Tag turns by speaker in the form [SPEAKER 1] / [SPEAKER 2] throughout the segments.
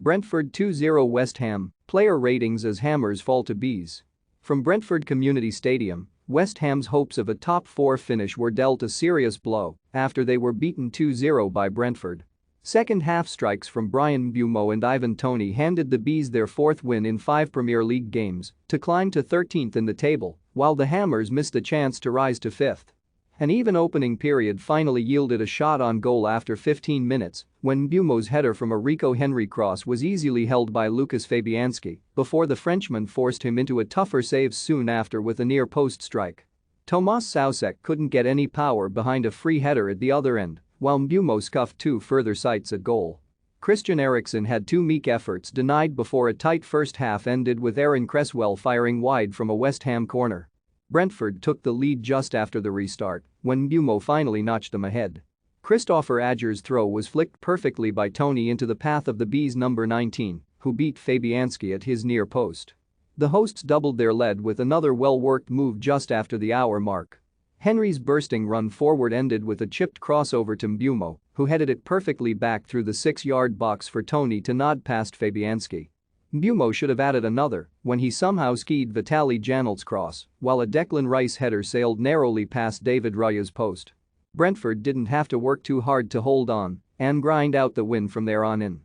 [SPEAKER 1] Brentford 2-0 West Ham, player ratings as Hammers fall to Bees. From Brentford Community Stadium, West Ham's hopes of a top-4 finish were dealt a serious blow after they were beaten 2-0 by Brentford. Second-half strikes from Bryan Mbeumo and Ivan Toney handed the Bees their fourth win in 5 Premier League games to climb to 13th in the table, while the Hammers missed a chance to rise to 5th. An even opening period finally yielded a shot on goal after 15 minutes when Mbeumo's header from a Rico Henry cross was easily held by Lucas Fabianski before the Frenchman forced him into a tougher save soon after with a near-post strike. Tomas Soucek couldn't get any power behind a free header at the other end, while Mbeumo scuffed 2 further sights at goal. Christian Eriksen had 2 meek efforts denied before a tight first half ended with Aaron Cresswell firing wide from a West Ham corner. Brentford took the lead just after the restart when Mbeumo finally notched them ahead. Christopher Ajer's throw was flicked perfectly by Toney into the path of the Bees' number 19, who beat Fabianski at his near post. The hosts doubled their lead with another well-worked move just after the hour mark. Henry's bursting run forward ended with a chipped crossover to Mbeumo, who headed it perfectly back through the 6-yard box for Toney to nod past Fabianski. Mbeumo should have added another when he somehow skied Vitaly Janelt's cross, while a Declan Rice header sailed narrowly past David Raya's post. Brentford didn't have to work too hard to hold on and grind out the win from there on in.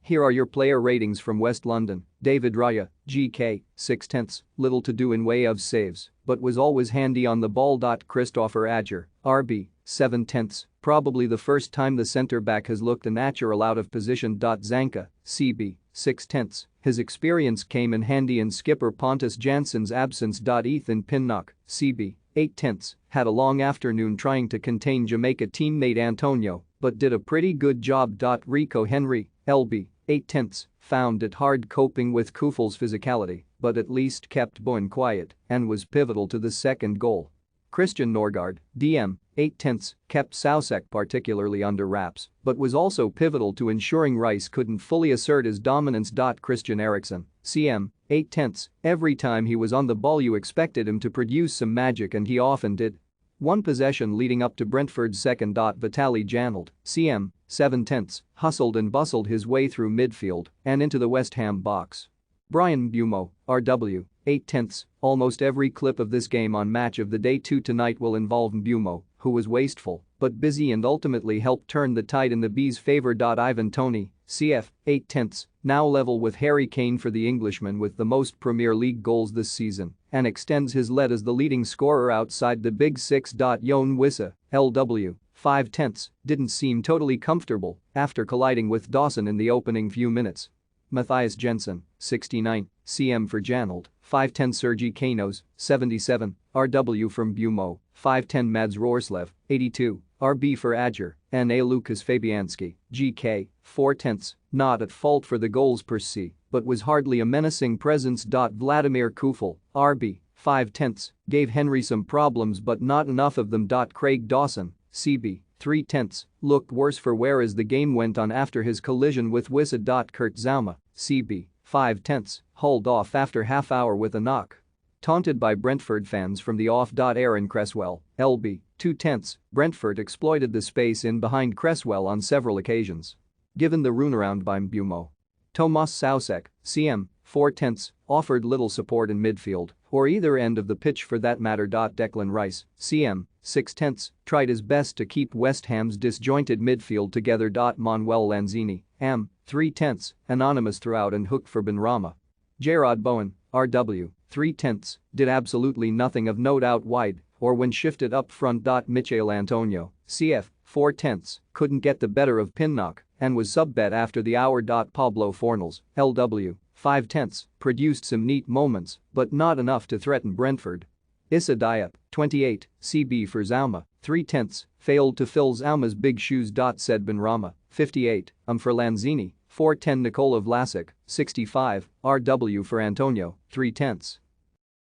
[SPEAKER 1] Here are your player ratings from West London. David Raya, GK, 6/10, little to do in way of saves, but was always handy on the ball. Christopher Ajer, RB, 7/10, probably the first time the centre-back has looked a natural out of position. Zanka, CB, 6/10, his experience came in handy in skipper Pontus Jansson's absence. Ethan Pinnock, CB, 8/10, had a long afternoon trying to contain Jamaica teammate Antonio, but did a pretty good job. Rico Henry, LB, 8/10, found it hard coping with Kufl's physicality, but at least kept Bowen quiet and was pivotal to the second goal. Christian Norgard, DM, 8/10, kept Soucek particularly under wraps, but was also pivotal to ensuring Rice couldn't fully assert his dominance. Christian Eriksen, CM, 8/10, every time he was on the ball you expected him to produce some magic and he often did. One possession leading up to Brentford's second. Vitaly Janelt, CM, 7/10, hustled and bustled his way through midfield and into the West Ham box. Bryan Mbeumo, RW, 8/10, almost every clip of this game on Match of the Day 2 tonight will involve Mbeumo, who was wasteful but busy and ultimately helped turn the tide in the Bees' favor. Ivan Toney, CF, 8/10, now level with Harry Kane for the Englishman with the most Premier League goals this season and extends his lead as the leading scorer outside the Big Six. Jon Wissa, LW, 5/10, didn't seem totally comfortable after colliding with Dawson in the opening few minutes. Matthias Jensen, 69, CM for Janelt, 5/10 Sergi Canos, 77, RW from Mbeumo, 5/10 Mads Roerslev, 82, RB for Ajer, NA Lucas Fabianski, GK, 4/10, not at fault for the goals per se, but was hardly a menacing presence. Vladimir Kufl, RB, 5/10, gave Henry some problems but not enough of them. Craig Dawson, CB, 3/10, looked worse for wear as the game went on after his collision with Wissa. Kurt Zouma, CB, 5/10, hauled off after half-hour with a knock. Taunted by Brentford fans from the off. Aaron Cresswell, LB, 2/10, Brentford exploited the space in behind Cresswell on several occasions. Given the runaround by Mbeumo. Tomas Soucek, CM, 4/10, offered little support in midfield or either end of the pitch for that matter. Declan Rice, CM, 6/10, tried his best to keep West Ham's disjointed midfield together. Manuel Lanzini, M, 3/10, anonymous throughout and hooked for Benrahma. Jarrod Bowen, RW, 3/10, did absolutely nothing of note out wide or when shifted up front. Michael Antonio, CF, 4/10, couldn't get the better of Pinnock and was sub-bet after the hour. Pablo Fornals, LW, 5/10, produced some neat moments but not enough to threaten Brentford. Issa Diop, 28, CB for Zouma, 3/10, failed to fill Zouma's big shoes. Said Benrahma, 58, for Lanzini, 4/10 Nikola Vlasic, 65, RW for Antonio, 3/10.